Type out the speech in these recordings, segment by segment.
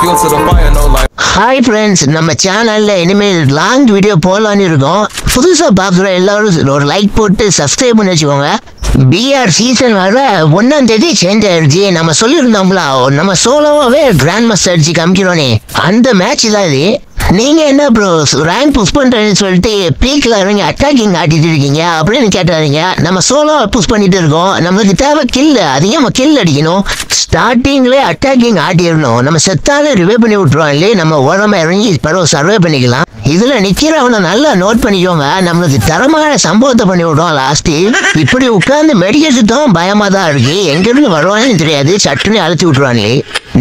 fuel to the fire, no light. Hi friends, நம்ம சேனல்ல இனிமேல் லாங் வீடியோ போடலான்னு இருக்கோம். புதுசா பாக்குற எல்லாரும் ஒரு லைக் போட்டு சப்ஸ்கிரைப் பண்ணி வச்சுக்கோங்க. பிஆர் சீசன் வர 1ஆம் தேதி சேஞ்ச் ஆயிடுச்சு. நம்ம சொல்லியிருந்தோம்ல நம்ம சோலோவாவே கிராண்ட் மாஸ்டர் அடிச்சு காமிக்கிறோனே, அந்த மேட்ச் தான் இது. நீங்க என்ன ப்ரோ ரேங்க் புஷ் பண்றேன்னு சொல்லிட்டு பீக்ல இறங்கி அட்டாக்கிங் ஆட்டிட்டு இருக்கீங்க அப்படின்னு கேட்டாதீங்க. நம்ம சோலோ புஷ் பண்ணிட்டு இருக்கோம். நம்மளுக்கு தேவை கில், அதிகமா கில் அடிக்கணும். ஸ்டார்டிங்ல அட்டாக்கிங் ஆட்டிடணும். நம்ம செத்தாலும் ரிவே பண்ணி விட்டுருவோம் இல்லையே, நம்ம ஓரமா இறங்கி பரவ சர்வே பண்ணிக்கலாம். இதுல நிக்கிறவனை நல்லா நோட் பண்ணிக்கோங்க. நம்மளுக்கு தரமான சம்பவத்தை பண்ணி விடுவோம். லாஸ்ட் இப்படி உட்கார்ந்து மெடிக்கேஷன் பயமா தான் இருக்கு. எங்க இருந்து வருவான்னு தெரியாது, சட்டுன்னு அழைச்சி விட்டுருவாங்களே.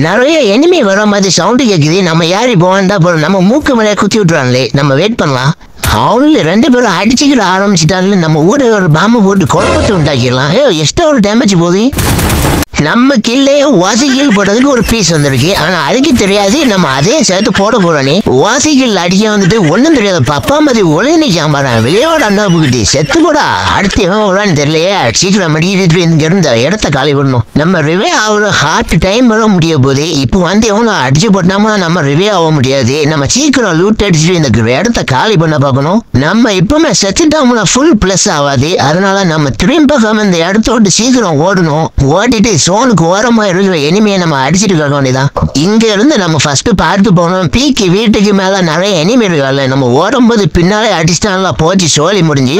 நிறைய எனிமி வர மாதிரி சவுண்டு கேட்குது. நம்ம யாரு போவான்டா போறோம், நம்ம மூக்கு மேலே குத்தி விட்டுருவாங்களே. நம்ம வெயிட் பண்ணலாம். அவங்கள 2 பேரும் அடிச்சுக்கிட ஆரம்பிச்சிட்டாங்க. நம்ம ஊரை ஒரு பாம்பு போட்டு குழப்பத்தை உண்டாக்கிடலாம். எக்ஸ்ட்ரா ஒரு டேமேஜ் போகுது. நம்ம கில்லே வாசி கில் போட்டதுக்கு ஒரு பீஸ் வந்திருக்கு. ஆனா அதுக்கு தெரியாது நம்ம அதே சேர்த்து போட போறோனே. வாசி கில் அடிக்க வந்துட்டு ஒன்னும் தெரியாது. பப்பா மாதிரி ஒளினி சாம்பாரன் வெளியோட அண்ணா போகிட்டு செத்து போடா. அடுத்து எவன் விடான்னு தெரியலையே. சீக்கிரம் மடிக்கிட்டு இங்க இருந்த இடத்த காலி பண்ணணும். நம்ம ரிவே ஆகிற ஹார்ட் டைம் வர முடிய போது. இப்போ வந்து எவனோ அடிச்சு போட்டோம்னா நம்ம ரிவே ஆக முடியாது. நம்ம சீக்கிரம் லூட் அடிச்சுட்டு இந்த இடத்த காலி பண்ண பார்க்கணும். நம்ம இப்பவுமே செத்துட்டோம்னா ஃபுல் பிளஸ் ஆகாது. அதனால நம்ம திரும்ப இந்த இடத்தோட்டு சீக்கிரம் ஓடணும். ஓடிட்டு சோனுக்கு ஓரமா இருக்கிற எனிமையை நம்ம அடிச்சுட்டு இருக்க வேண்டியதான். இங்க இருந்து நம்ம ஃபர்ஸ்ட் பார்த்து போனோம். பீக்கு வீட்டுக்கு மேல நிறைய எனிமி இருக்கால, நம்ம ஓடும்போது பின்னாலே அடிச்சிட்டாங்களா போச்சு, சோழி முடிஞ்சு.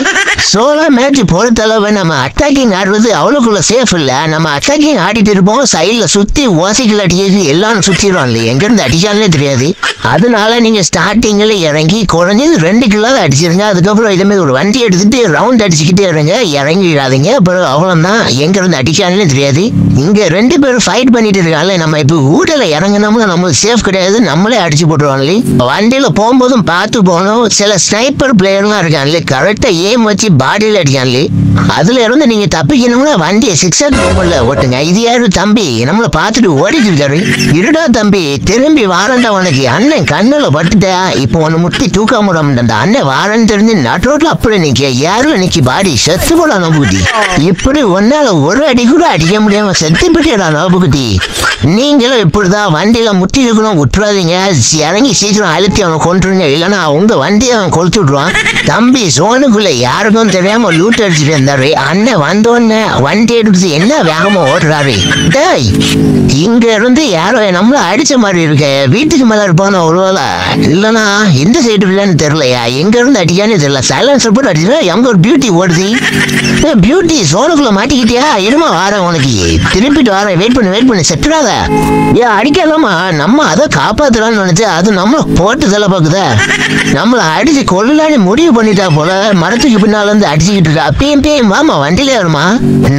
சோலோ மேட்ச் பொறுத்தளவு நம்ம அட்டாக்கிங் ஆடுறது அவ்வளோக்குள்ள சேஃப் இல்ல. நம்ம அட்டாக்கிங் ஆடிட்டு இருப்போம், சைட்ல சுத்தி ஓசைகள் அடிக்கிறது எல்லாரும் சுத்திடுவோம் இல்லையா, எங்க இருந்து அடிச்சாலே தெரியாது. அதனால நீங்க ஸ்டார்டிங்ல இறங்கி குறைஞ்சது 2 கிலோ அடிச்சிருங்க. அதுக்கப்புறம் இதே மாதிரி ஒரு வண்டி எடுத்துட்டு ரவுண்ட் அடிச்சுக்கிட்டே இருங்க, இறங்கிடாதீங்க. அப்புறம் அவ்வளவுதான், எங்க இருந்து அடிச்சாலே தெரியாது. இங்க 2 பேரும் ஃபைட் பண்ணிட்டு இருக்காங்க. நம்ம இப்ப ஊடல இறங்கினோம்னா நம்மளுக்கு சேஃப் கிடையாது, நம்மளே அடிச்சு போட்டுருவாங்களே. வண்டியில போகும்போதும் பார்த்து போகணும். சில ஸ்னைப்பர் பிளேயர்லாம் இருக்காங்களே, கரெக்டா ஏம் வச்சு பாடியில அடிக்காங்களே. அதுல இருந்து நீங்க தப்பிக்கணும்னா வண்டியை 6 ஓட்டுங்க. இது யாரு தம்பி நம்மள பார்த்துட்டு ஓடிட்டு இருக்காரு. இருடா தம்பி திரும்பி வாரண்டா, உனக்கு அண்ணன் கண்ணுல பட்டுட்டா. இப்போ ஒன்னு முட்டி தூக்காம அந்த அண்ணன் வாரன்னு தெரிஞ்சு நட்டோட்ல அப்படி நிக்க யாரும் நிக்கி பாடி செத்து போட நம்புகுட்டி. இப்படி ஒன்னால ஒரு அடி கூட அடிக்க முடியாம செத்து போட்டியடா நம்புகுட்டி. நீங்களும் இப்படிதான் வண்டியில முட்டி இருக்கணும், விட்டுறாதீங்க. இறங்கி சீக்கிரம் அழுத்தி அவனை கொண்டுருங்க, இல்லைன்னா உங்க வண்டியை அவன் கொளுத்து விட்டுருவான். தம்பி சோனுக்குள்ள யாருக்கும் தெரியாம லூட் அடிச்சுட்டு இருந்தாரு. அண்ணன் வந்தோடனே வண்டி எடுத்து என்ன வேகமா ஓடுறாரு. டேய் இங்க இருந்து யாரோ நம்மள அடிச்ச மாதிரி இருக்க. வீட்டுக்கு மேல இருப்பான ஒருவேளை, இல்லைன்னா எந்த சைடு இல்லைன்னு தெரியலையா, எங்க இருந்து அடிக்கான்னு தெரியல. சைலன்சர் போட்டு அடிச்சா எங்க ஒரு பியூட்டி ஓடுது. பியூட்டி சோனுக்குள்ள மாட்டிக்கிட்டியா? இருமா வாரேன், உனக்கு திருப்பிட்டு வாரேன், வெயிட் பண்ணி செத்துடாத. ஏன் அடிக்கலாமா? நம்ம அதை காப்பாத்தலாம்னு நினைச்சு அது நம்ம போட்டு தலை பாக்குதா. நம்மள அடிச்சு கொள்ளலான்னு முடிவு பண்ணிட்டா போல. மரத்துக்கு பின்னால இருந்து அடிச்சுக்கிட்டு இருக்கா. அப்பயும் வாமா வண்டியில வருமா,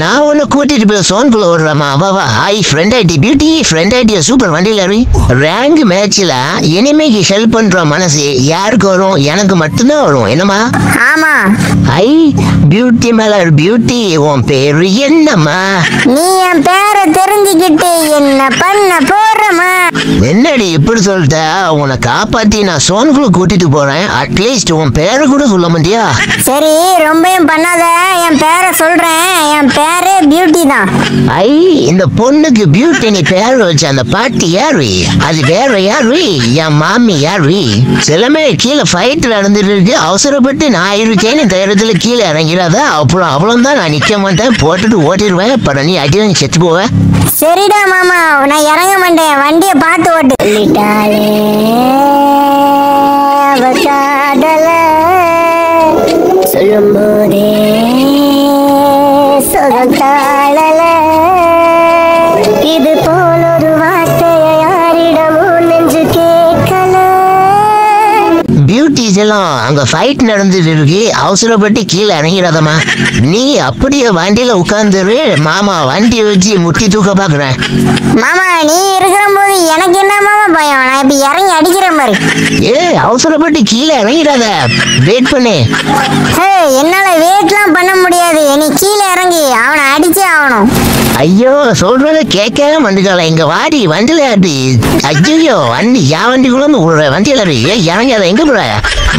நான் ஒன்னு கூட்டிட்டு போய் சோனுக்குள்ள ஓடுறாமா. வா ஹாய் ஃப்ரெண்ட் ஆயிட்டி பியூட்டி, ஃப்ரெண்ட் ஆயிட்டியா, சூப்பர் வண்டியில ஏறி. ரேங்க் மேட்ச்ல இனிமேக்கு ஹெல்ப் பண்ற மனசு யாருக்கு வரும்? எனக்கு மட்டும்தான் வரும். என்னமா? ஆமா. ஐ பியூட்டி மேல பியூட்டி, உன் பேரு என்னம்மா? நீ என் பேரை தெரிஞ்சுக்கிட்டு என்ன பண்ண போறமா? என்னடி இப்படி சொல்லிட்ட? உன்னை காப்பாத்தி நான் சோனுக்குள்ள கூட்டிட்டு போறேன். அட்லீஸ்ட் உன் பேரை கூட சொல்ல மாட்டியா? சரி ரொம்பவும் பண்ணாத, என் பேரை சொல்றேன். என் பேரு பியூட்டி தான். ஐ இந்த பொண்ணுக்கு பியூட்டி நீ பேர் வச்ச அந்த பாட்டி யாரு? அது வேற யாரு? என் மாமி யாரு? சிலமே கீழே ஃபைட் நடந்துட்டு இருக்கு, அவசரப்பட்டு நான் இருக்கேன்னு தைரியத்துல கீழே இறங்கிறாத. அப்புறம் அவ்வளவுதான், நான் நிக்க மாட்டேன், போட்டுட்டு ஓட்டிடுவேன். படம் நீ அடி வாங்கி செத்து போவேன். சரிடா மாமா, நான் இறங்க மாட்டேன், வண்டியை பார்த்து ஓட்டு. சொல்லும் போதே சொல்லாளல, இது போல ஒரு வார்த்தையை யாரிடமும் நெஞ்சு கேட்கல. பியூட்டிஸ் எல்லாம் அங்க ஃபைட் நடந்துட்டு இருக்கு, அவசரப்பட்டு கீழே இறங்கிறாதம்மா. நீ அப்படியே வண்டியில உட்கார்ந்துரு, மாமா வண்டி வச்சு முட்டி தூக்க பாக்குறேன். மாமா நீ இருக்கிற போது எனக்கு என்ன மாமா பயம்? நான் இப்ப இறங்கி அடிக்கிற மாதிரி. அவசரப்பட்டு கீழே இறங்கிறாத, வெயிட் பண்ணு. என்னால வெயிட்லாம் பண்ண முடியாது, நீ கீழே இறங்கி அவனை அடிச்சே ஆகணும். ஐயோ சொல்றத கேட்கவே மாட்டேங்கல. இங்க வாடி வண்டியில ஆடி. ஐயோ வண்டி என் வண்டிக்குள்ள வண்டியில இறங்காத. எங்க போற?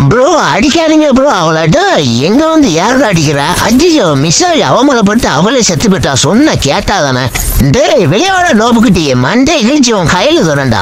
ப்ரோ அடிக்காதீங்க ப்ரோ. அவளாட்ட எங்க வந்து யாரும் அடிக்கிற? அஜிஜோ மிஸ்ஸாஜ் அவமலப்பட்டு அவளே செத்து போயிட்டா. சொன்ன கேட்டா தானே. டேய் வெளியோட நோபுக்குட்டி மண்டை இழிச்சு உன் கையில தரண்டா.